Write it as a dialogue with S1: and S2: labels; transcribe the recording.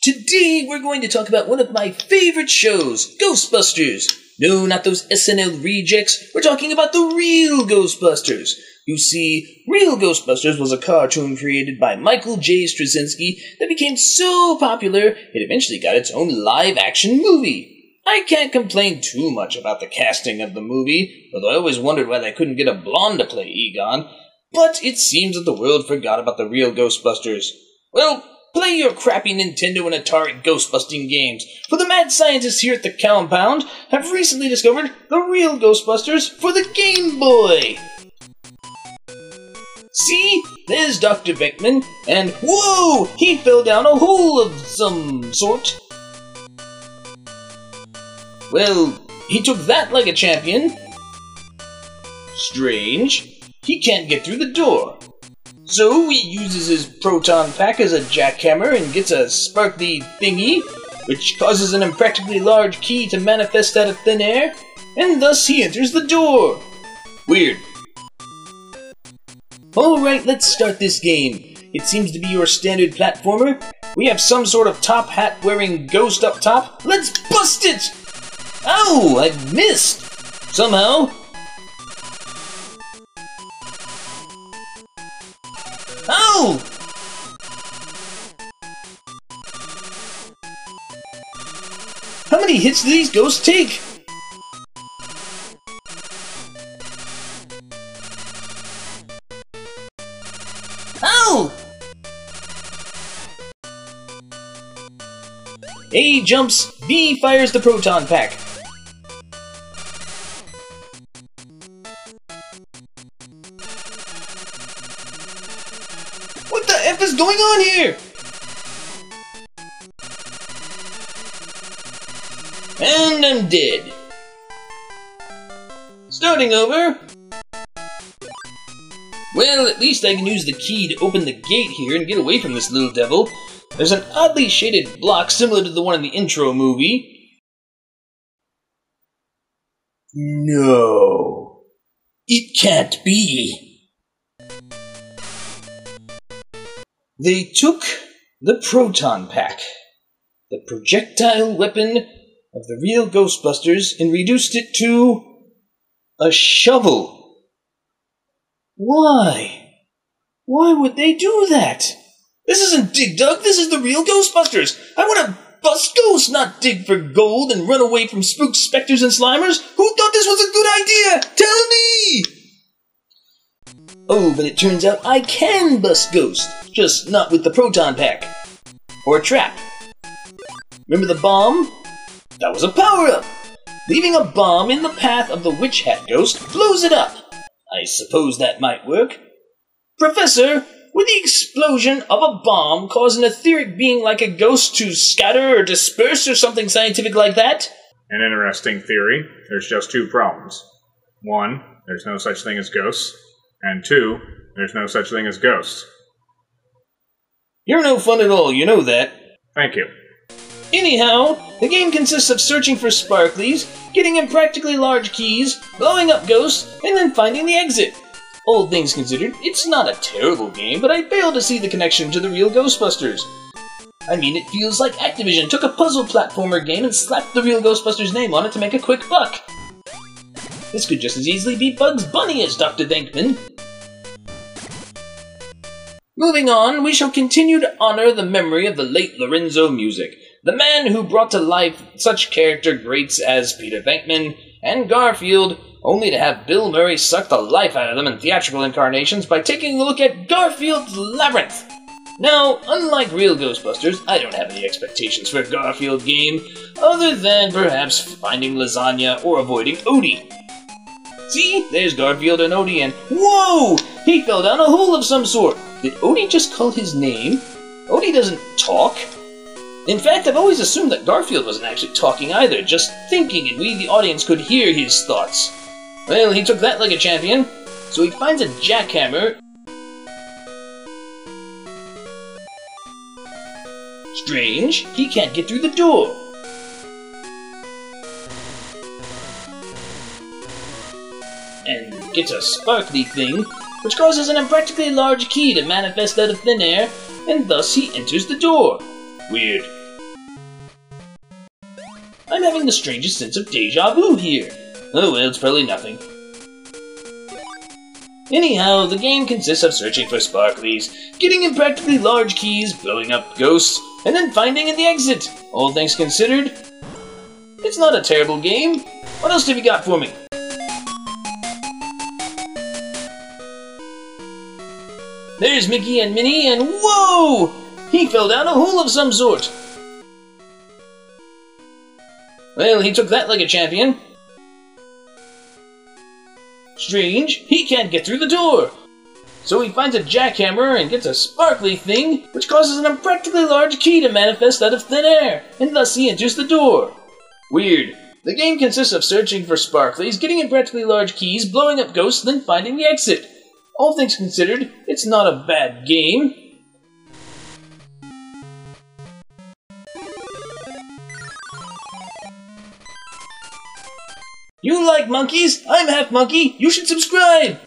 S1: Today we're going to talk about one of my favorite shows, Ghostbusters. No, not those SNL rejects. We're talking about the Real Ghostbusters. You see, Real Ghostbusters was a cartoon created by Michael J. Straczynski that became so popular it eventually got its own live-action movie. I can't complain too much about the casting of the movie, although I always wondered why they couldn't get a blonde to play Egon. But it seems that the world forgot about the Real Ghostbusters. Well, play your crappy Nintendo and Atari ghostbusting games, for the mad scientists here at the compound have recently discovered the Real Ghostbusters for the Game Boy. See, there's Dr. Beckman, and whoa, he fell down a hole of some sort. Well, he took that like a champion. Strange, he can't get through the door. So he uses his proton pack as a jackhammer and gets a sparkly thingy, which causes an impractically large key to manifest out of thin air, and thus he enters the door. Weird. Alright, let's start this game. It seems to be your standard platformer. We have some sort of top hat wearing ghost up top. Let's bust it! Ow, I missed! Somehow. Ow! How many hits do these ghosts take? Ow! A jumps, B fires the proton pack. What the F is going on here? And I'm dead. Starting over. Well, at least I can use the key to open the gate here and get away from this little devil. There's an oddly shaded block similar to the one in the intro movie. No. It can't be. They took the proton pack, the projectile weapon of the Real Ghostbusters, and reduced it to a shovel. Why? Why would they do that? This isn't Dig Dug, this is the Real Ghostbusters! I want to bust ghosts, not dig for gold and run away from spooked specters and slimers! Who thought this was a good idea? Tell me! Oh, but it turns out I can bust ghosts, just not with the proton pack. Or a trap. Remember the bomb? That was a power-up! Leaving a bomb in the path of the witch hat ghost blows it up. I suppose that might work. Professor, would the explosion of a bomb cause an etheric being like a ghost to scatter or disperse or something scientific like that?
S2: An interesting theory. There's just two problems. One, there's no such thing as ghosts. And two, there's no such thing as ghosts.
S1: You're no fun at all, you know that.
S2: Thank you.
S1: Anyhow, the game consists of searching for sparklies, getting impractically large keys, blowing up ghosts, and then finding the exit. All things considered, it's not a terrible game, but I fail to see the connection to the Real Ghostbusters. I mean, it feels like Activision took a puzzle platformer game and slapped the Real Ghostbusters name on it to make a quick buck. This could just as easily be Bugs Bunny as Dr. Venkman. Moving on, we shall continue to honor the memory of the late Lorenzo Music, the man who brought to life such character greats as Peter Venkman and Garfield, only to have Bill Murray suck the life out of them in theatrical incarnations by taking a look at Garfield's Labyrinth. Now, unlike Real Ghostbusters, I don't have any expectations for a Garfield game, other than perhaps finding lasagna or avoiding Odie. See, there's Garfield and Odie, and whoa! He fell down a hole of some sort. Did Odie just call his name? Odie doesn't talk. In fact, I've always assumed that Garfield wasn't actually talking either, just thinking, and we, the audience, could hear his thoughts. Well, he took that like a champion, so he finds a jackhammer. Strange, he can't get through the door. And gets a sparkly thing, which causes an impractically large key to manifest out of thin air, and thus he enters the door. Weird. I'm having the strangest sense of deja vu here. Oh well, it's probably nothing. Anyhow, the game consists of searching for sparklies, getting impractically large keys, blowing up ghosts, and then finding the exit. All things considered, it's not a terrible game. What else have you got for me? There's Mickey and Minnie, and whoa! He fell down a hole of some sort. Well, he took that like a champion. Strange, he can't get through the door. So he finds a jackhammer and gets a sparkly thing, which causes an impractically large key to manifest out of thin air, and thus he enters the door. Weird. The game consists of searching for sparklies, getting impractically large keys, blowing up ghosts, then finding the exit. All things considered, it's not a bad game. You like monkeys? I'm half monkey. You should subscribe.